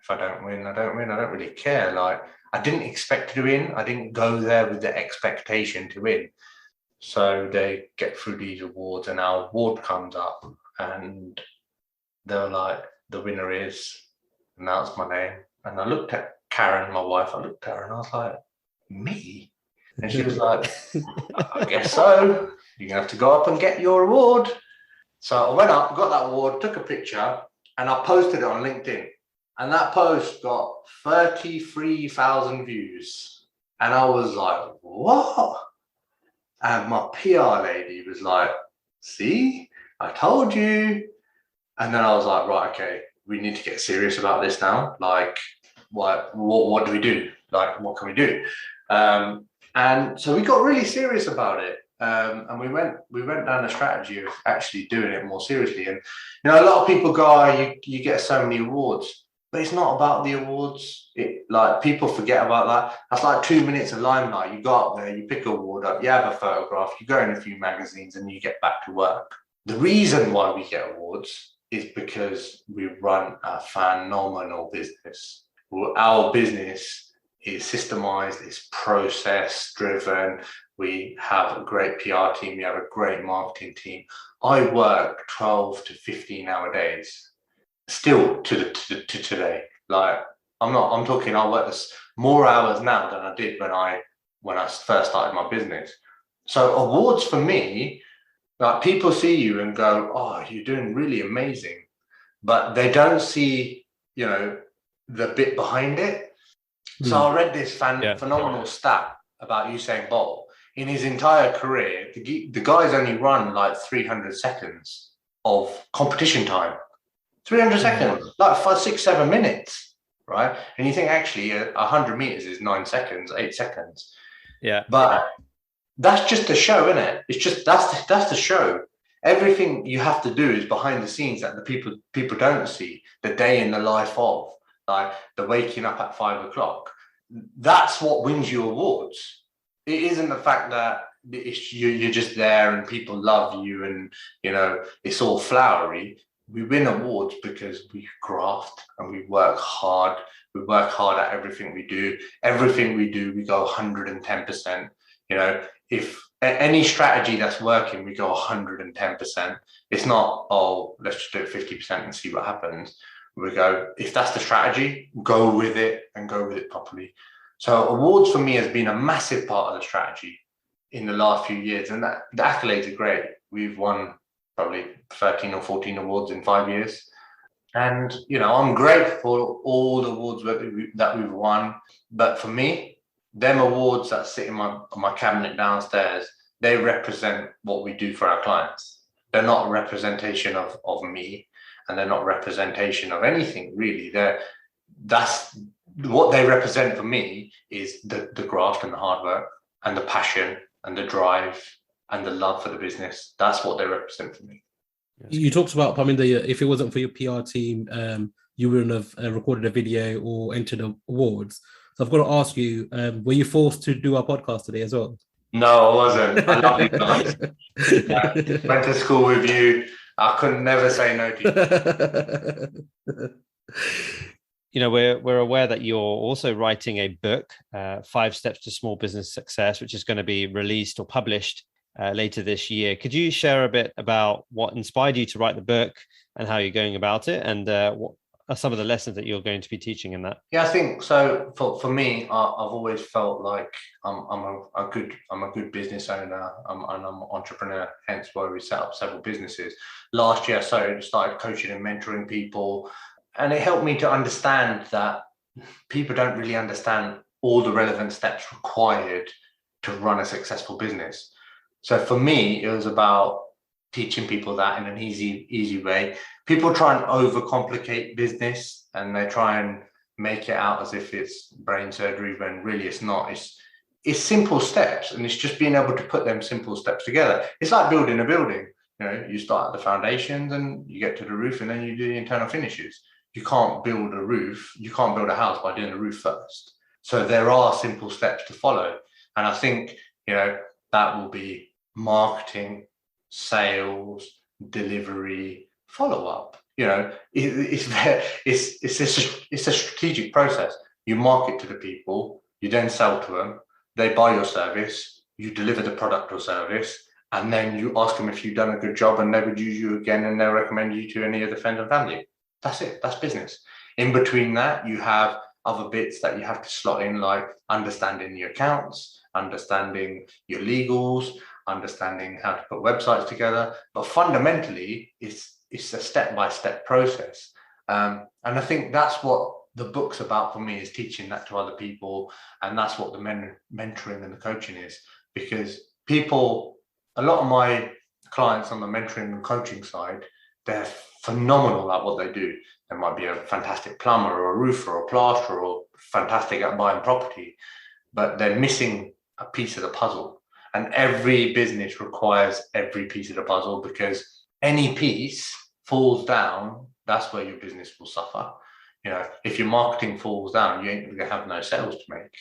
if I don't win, I don't win. I don't really care. Like, I didn't expect to win. I didn't go there with the expectation to win. So they get through these awards and our award comes up and they're like, the winner is, announced my name. And I looked at Karen, my wife, I looked at her and I was like, me? And she was like, I guess so. You're going to have to go up and get your award. So I went up, got that award, took a picture, and I posted it on LinkedIn. And that post got 33,000 views. And I was like, what? And my PR lady was like, see, I told you. And then I was like, right, okay, we need to get serious about this now. Like, what do we do? Like, what can we do? And so we got really serious about it. And we went down a strategy of actually doing it more seriously. And, you know, a lot of people go, oh, you get so many awards. But it's not about the awards. Like, people forget about that. That's like 2 minutes of limelight. You go up there, you pick an award up, you have a photograph, you go in a few magazines and you get back to work. The reason why we get awards is because we run a phenomenal business. Our business is systemized, it's process driven. We have a great PR team, we have a great marketing team. I work 12 to 15-hour days. Still to today. Like, I'm talking, I work more hours now than I did when I first started my business. So awards for me, like, people see you and go, oh, you're doing really amazing, but they don't see, you know, the bit behind it. So I read this phenomenal stat about Usain Bolt. In his entire career, the guy's only run like 300 seconds of competition time. 300 seconds, like 5, 6, 7 minutes, right? And you think actually 100 meters is 9 seconds, 8 seconds. Yeah. But that's just a show, isn't it? It's just, that's the show. Everything you have to do is behind the scenes that the people don't see. The day in the life of, like, the waking up at 5 o'clock. That's what wins you awards. It isn't the fact that you're just there and people love you and, you know, it's all flowery. We win awards because we graft and we work hard. We work hard at everything we do. Everything we do, we go 110%. You know, if any strategy that's working, we go 110%. It's not, oh, let's just do it 50% and see what happens. We go, if that's the strategy, go with it and go with it properly. So awards for me has been a massive part of the strategy in the last few years. And that, the accolades are great. We've won probably 13 or 14 awards in 5 years. And, you know, I'm grateful for all the awards that we've won. But for me, them awards that sit in my cabinet downstairs, they represent what we do for our clients. They're not a representation of me, and they're not a representation of anything, really. That's what they represent for me is the graft and the hard work and the passion and the drive and the love for the business. That's what they represent for me. You talked about, I mean, if it wasn't for your PR team, you wouldn't have recorded a video or entered awards. So I've got to ask you, were you forced to do our podcast today as well? No, I wasn't. I love you guys. Went to school with you. I could never say no to you. You know, we're aware that you're also writing a book, 5 Steps to Small Business Success, which is going to be released or published later this year. Could you share a bit about what inspired you to write the book and how you're going about it, and what are some of the lessons that you're going to be teaching in that? Yeah, I think so. For me, I've always felt like I'm a good business owner, and I'm an entrepreneur. Hence why we set up several businesses. Last year, I started coaching and mentoring people, and it helped me to understand that people don't really understand all the relevant steps required to run a successful business. So for me, it was about teaching people that in an easy way. People try and overcomplicate business, and they try and make it out as if it's brain surgery when really it's not. It's simple steps, and it's just being able to put them simple steps together. It's like building a building. You start at the foundations and you get to the roof, and then you do the internal finishes. You can't build a house by doing the roof first. So there are simple steps to follow. And I think, that will be marketing, sales, delivery, follow-up. It's a strategic process. You market to the people, you then sell to them, they buy your service, you deliver the product or service, and then you ask them if you've done a good job, and they would use you again, and they'll recommend you to any of the friends and family. That's it. That's business. In between that, you have other bits that you have to slot in, like understanding your accounts, understanding your legals, understanding how to put websites together. But fundamentally, it's a step-by-step process. And I think that's what the book's about for me, is teaching that to other people. And that's what the mentoring and the coaching is. Because a lot of my clients on the mentoring and coaching side, they're phenomenal at what they do. They might be a fantastic plumber or a roofer or a plasterer or fantastic at buying property, but they're missing a piece of the puzzle. And every business requires every piece of the puzzle, because any piece falls down, that's where your business will suffer. If your marketing falls down, you ain't going to have no sales to make.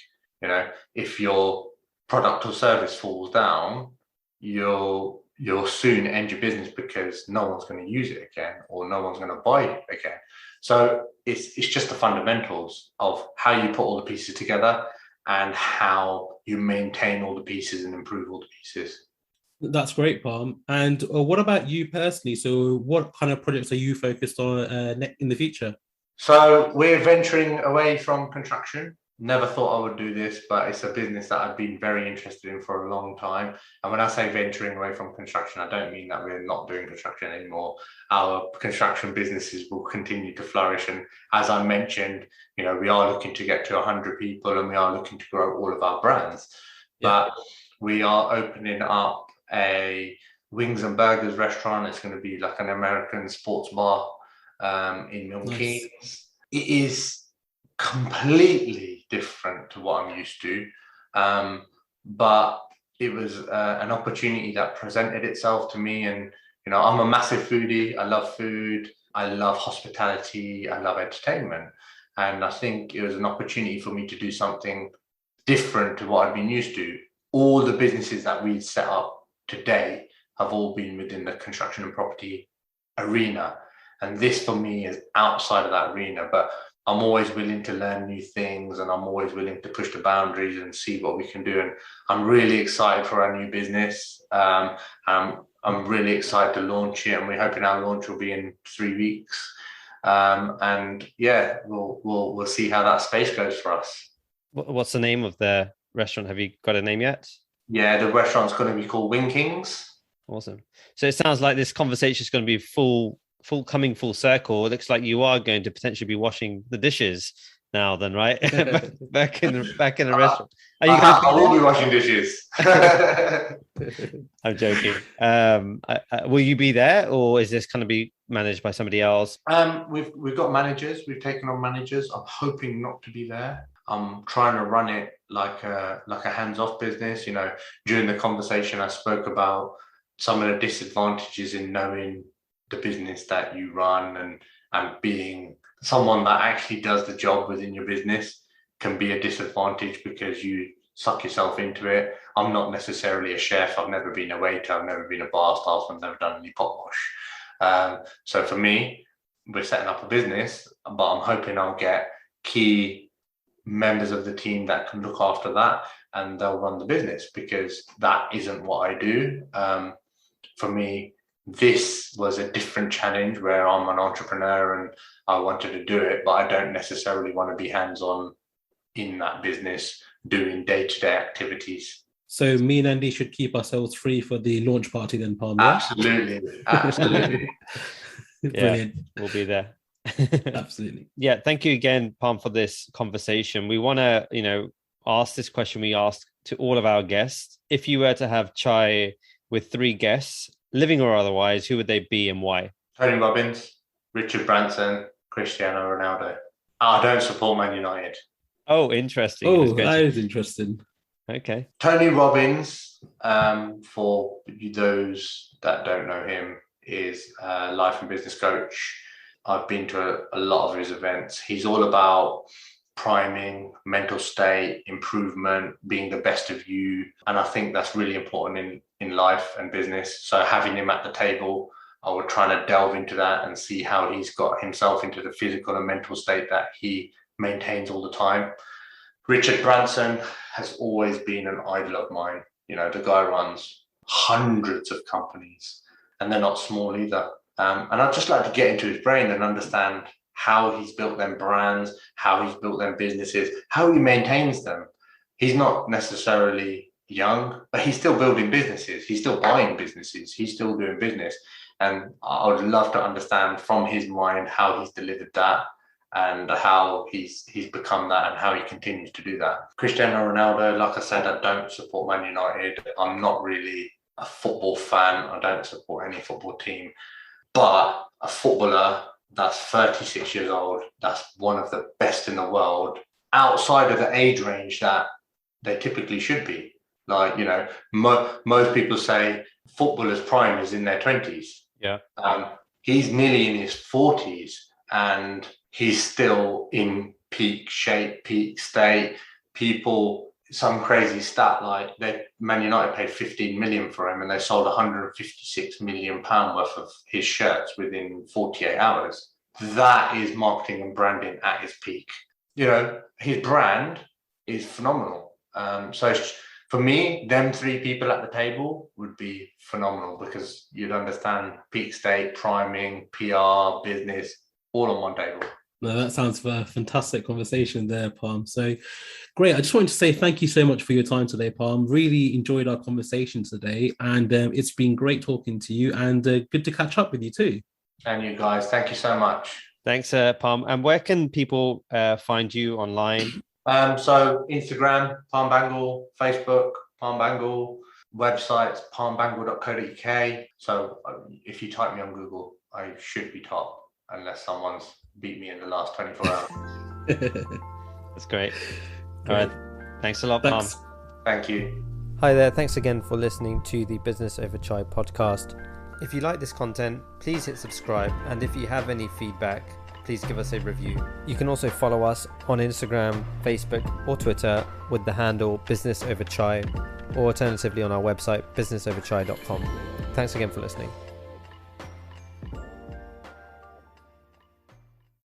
If your product or service falls down, you'll soon end your business, because no one's going to use it again, or no one's going to buy it again. So it's just the fundamentals of how you put all the pieces together and how you maintain all the pieces and improve all the pieces. That's great, Parm. And what about you personally? So what kind of projects are you focused on in the future? So we're venturing away from construction. Never thought I would do this, but it's a business that I've been very interested in for a long time. And when I say venturing away from construction, I don't mean that we're not doing construction anymore. Our construction businesses will continue to flourish. And as I mentioned, we are looking to get to 100 people, and we are looking to grow all of our brands. Yeah. But we are opening up a wings and burgers restaurant. It's going to be like an American sports bar in Milton Keynes. It is completely different to what I'm used to, but it was an opportunity that presented itself to me. And I'm a massive foodie. I love food, I love hospitality, I love entertainment, and I think it was an opportunity for me to do something different to what I've been used to. All the businesses that we've set up today have all been within the construction and property arena, and this for me is outside of that arena. But I'm always willing to learn new things, and I'm always willing to push the boundaries and see what we can do. And I'm really excited for our new business. I'm really excited to launch it, and we're hoping our launch will be in 3 weeks. And yeah, we'll see how that space goes for us. What's the name of the restaurant? Have you got a name yet? Yeah, the restaurant's going to be called Wing Kings. Awesome. So it sounds like this conversation is going to be coming full circle. It looks like you are going to potentially be washing the dishes now, then, right? back in the restaurant. Are you I will be washing dishes. I'm joking. Will you be there, or is this going to be managed by somebody else? We've got managers. We've taken on managers. I'm hoping not to be there. I'm trying to run it like a hands-off business. During the conversation, I spoke about some of the disadvantages in knowing the business that you run, and being someone that actually does the job within your business can be a disadvantage, because you suck yourself into it. I'm not necessarily a chef. I've never been a waiter. I've never been a bar staff. I've never done any pot wash. So for me, we're setting up a business, but I'm hoping I'll get key members of the team that can look after that, and they'll run the business, because that isn't what I do. For me, this was a different challenge where I'm an entrepreneur and I wanted to do it, but I don't necessarily want to be hands-on in that business doing day-to-day activities. So me and Andy should keep ourselves free for the launch party then, Parm. Absolutely. Brilliant. We'll be there. Absolutely. Yeah, thank you again, Parm, for this conversation. We want to, ask this question we ask to all of our guests. If you were to have chai with 3 guests, living or otherwise, who would they be and why? Tony Robbins, Richard Branson, Cristiano Ronaldo. I don't support Man United. Oh, interesting. Oh, that is interesting. Okay. Tony Robbins, for those that don't know him, is a life and business coach. I've been to a lot of his events. He's all about priming, mental state, improvement, being the best of you. And I think that's really important in life and business. So having him at the table, I would try to delve into that and see how he's got himself into the physical and mental state that he maintains all the time. Richard Branson has always been an idol of mine. You know, the guy runs hundreds of companies and they're not small either. And I'd just like to get into his brain and understand how he's built them brands, how he's built them businesses, how he maintains them. He's not necessarily young, but he's still building businesses. He's still buying businesses. He's still doing business. And I would love to understand from his mind how he's delivered that and how he's become that and how he continues to do that. Cristiano Ronaldo, like I said, I don't support Man United. I'm not really a football fan. I don't support any football team. But a footballer that's 36 years old, that's one of the best in the world, outside of the age range that they typically should be. Like, you know, most people say footballers' prime is in their 20s. Yeah. He's nearly in his 40s and he's still in peak shape, peak state. People, some crazy stat like Man United paid 15 million for him and they sold 156 million pound worth of his shirts within 48 hours. That is marketing and branding at its peak. You know, his brand is phenomenal. So for me, them three people at the table would be phenomenal because you'd understand peak state, priming, PR, business, all on one table. No, that sounds a fantastic conversation there, Parm. So great. I just wanted to say thank you so much for your time today, Parm. Really enjoyed our conversation today. And it's been great talking to you and good to catch up with you too. And you guys, thank you so much. Thanks, Parm. And where can people find you online? So Instagram, Parm Bhangal, Facebook, Parm Bhangal, websites, parmbhangal.co.uk. So if you type me on Google, I should be top unless someone's beat me in the last 24 hours. That's great. All right. Thanks a lot, Parm. Thank you. Hi there. Thanks again for listening to the Business Over Chai podcast. If you like this content, please hit subscribe. And if you have any feedback, please give us a review. You can also follow us on Instagram, Facebook, or Twitter with the handle Business Over Chai, or alternatively on our website, businessoverchai.com. Thanks again for listening.